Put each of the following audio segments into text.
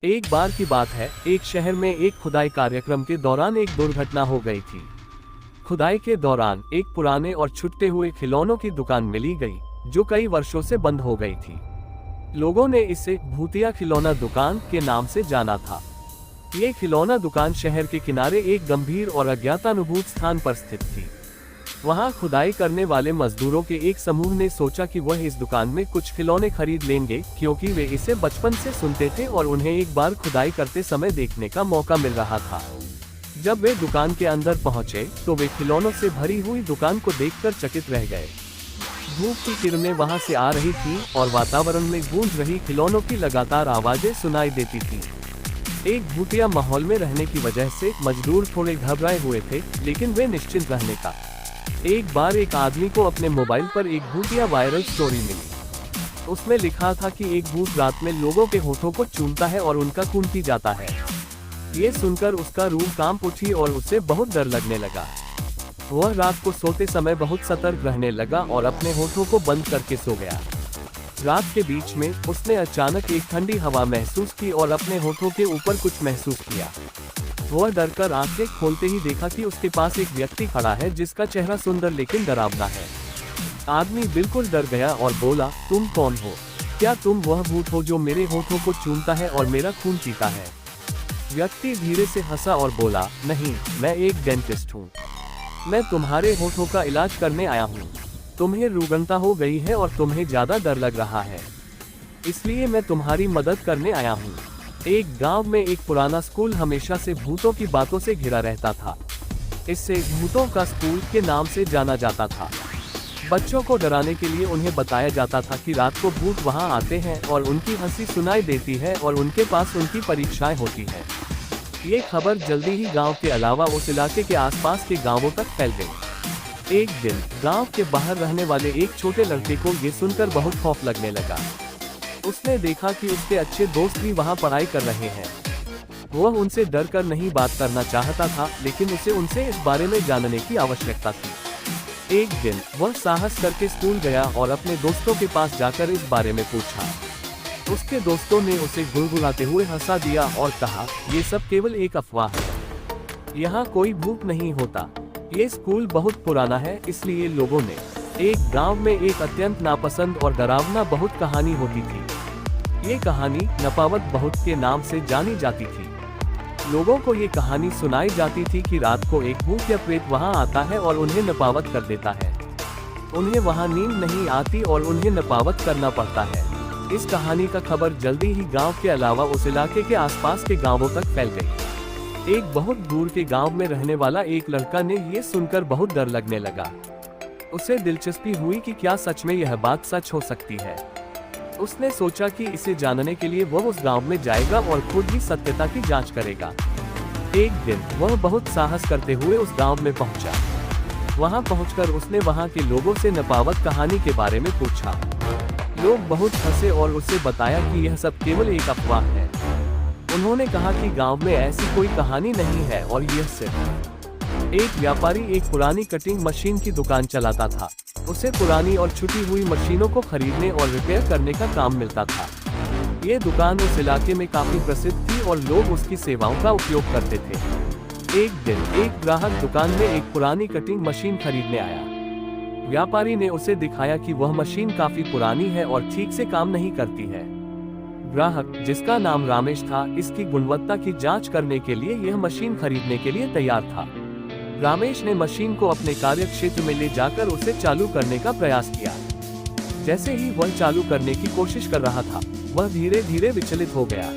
एक बार की बात है, एक शहर में एक खुदाई कार्यक्रम के दौरान एक दुर्घटना हो गई थी। खुदाई के दौरान एक पुराने और छुट्टे हुए खिलौनों की दुकान मिली गई, जो कई वर्षों से बंद हो गई थी। लोगों ने इसे भूतिया खिलौना दुकान के नाम से जाना था। ये खिलौना दुकान शहर के किनारे एक गंभीर और अज्ञातानुभूत स्थान पर स्थित थी। वहां खुदाई करने वाले मजदूरों के एक समूह ने सोचा कि वह इस दुकान में कुछ खिलौने खरीद लेंगे, क्योंकि वे इसे बचपन से सुनते थे और उन्हें एक बार खुदाई करते समय देखने का मौका मिल रहा था। जब वे दुकान के अंदर पहुंचे, तो वे खिलौनों से भरी हुई दुकान को देखकर चकित रह गए। धूप की किरणें वहां से आ रही थी और वातावरण में गूंज रही खिलौनों की लगातार आवाजें सुनाई देती थी। एक भूतिया माहौल में रहने की वजह से मजदूर थोड़े घबराए हुए थे, लेकिन वे निश्चिंत रहने का। एक बार एक आदमी को अपने मोबाइल पर एक भूतिया वायरल स्टोरी मिली। उसमें लिखा था कि एक भूत रात में लोगों के होठों को चूमता है और उनका खून पी जाता है। ये सुनकर उसका रूह कांप उठी और उसे बहुत डर लगने लगा। वह रात को सोते समय बहुत सतर्क रहने लगा और अपने होठों को बंद करके सो गया। रात के बीच में उसने अचानक एक ठंडी हवा महसूस की और अपने होठों के ऊपर कुछ महसूस किया। वह डरकर आंखें खोलते ही देखा कि उसके पास एक व्यक्ति खड़ा है, जिसका चेहरा सुंदर लेकिन डरावना है। आदमी बिल्कुल डर गया और बोला, तुम कौन हो? क्या तुम वह भूत हो जो मेरे होठों को चूमता है और मेरा खून पीता है? व्यक्ति धीरे से हंसा और बोला, नहीं, मैं एक डेंटिस्ट हूँ। मैं तुम्हारे होठों का इलाज करने आया हूँ। तुम्हें रुग्णता हो गई है और तुम्हें ज्यादा डर लग रहा है, इसलिए मैं तुम्हारी मदद करने आया हूँ। एक गांव में एक पुराना स्कूल हमेशा से भूतों की बातों से घिरा रहता था। इससे भूतों का स्कूल के नाम से जाना जाता था। बच्चों को डराने के लिए उन्हें बताया जाता था कि रात को भूत वहां आते हैं और उनकी हंसी सुनाई देती है और उनके पास उनकी परीक्षाएं होती हैं। ये खबर जल्दी ही गांव के अलावा उस इलाके के आसपास के गांवों तक फैल गई। एक दिन गांव के बाहर रहने वाले एक छोटे लड़के को ये सुनकर बहुत खौफ लगने लगा। उसने देखा कि उसके अच्छे दोस्त भी वहां पढ़ाई कर रहे हैं। वह उनसे डर कर नहीं बात करना चाहता था, लेकिन उसे उनसे इस बारे में जानने की आवश्यकता थी। एक दिन वह साहस करके स्कूल गया और अपने दोस्तों के पास जाकर इस बारे में पूछा। उसके दोस्तों ने उसे गुड़गुड़ाते हुए हंसा दिया और कहा, ये सब केवल एक अफवाह है। यहाँ कोई भूत नहीं होता। ये स्कूल बहुत पुराना है, इसलिए लोगों ने एक गांव में एक अत्यंत नापसंद और डरावना बहुत कहानी होती थी। ये कहानी नपावत बहुत के नाम से जानी जाती थी। लोगों को ये कहानी सुनाई जाती थी कि रात को एक भूत या प्रेत वहां आता है और उन्हें नपावत कर देता है। उन्हें वहां नींद नहीं आती और उन्हें नपावत करना पड़ता है। इस कहानी का खबर जल्दी ही गांव के अलावा उस इलाके के आसपास के गांवों तक फैल गई। एक बहुत दूर के गांव में रहने वाला एक लड़का ने ये सुनकर बहुत डर लगने लगा। उसे दिलचस्पी हुई कि क्या सच में यह बात सच हो सकती है। उसने सोचा कि इसे जानने के लिए वह उस गांव में जाएगा और खुद ही सत्यता की जांच करेगा। एक दिन वह बहुत साहस करते हुए उस गांव में पहुंचा। वहां पहुंचकर उसने वहां के लोगों से नपावत कहानी के बारे में पूछा। लोग बहुत हंसे और उसे बताया कि यह सब केवल एक अफवाह है। उन्होंने कहा कि गांव में ऐसी कोई कहानी नहीं है और यह सिर्फ एक व्यापारी एक पुरानी कटिंग मशीन की दुकान चलाता था। उसे पुरानी और छुटी हुई मशीनों को खरीदने और रिपेयर करने का काम मिलता था। ये दुकान उस इलाके में काफी प्रसिद्ध थी और लोग उसकी सेवाओं का उपयोग करते थे। एक दिन एक ग्राहक दुकान में एक पुरानी कटिंग मशीन खरीदने आया। व्यापारी ने उसे दिखाया कि वह मशीन काफी पुरानी है और ठीक से काम नहीं करती है। ग्राहक, जिसका नाम रमेश था, इसकी गुणवत्ता की जांच करने के लिए यह मशीन खरीदने के लिए तैयार था। रमेश ने मशीन को अपने कार्य क्षेत्र में ले जाकर उसे चालू करने का प्रयास किया। जैसे ही वह चालू करने की कोशिश कर रहा था, वह धीरे धीरे विचलित हो गया।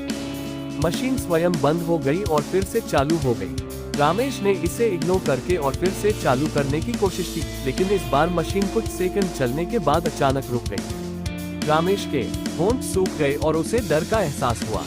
मशीन स्वयं बंद हो गई और फिर से चालू हो गई। रमेश ने इसे इग्नोर करके और फिर से चालू करने की कोशिश की, लेकिन इस बार मशीन कुछ सेकंड चलने के बाद अचानक रुक गई। रमेश के होंठ सूख गए और उसे डर का एहसास हुआ।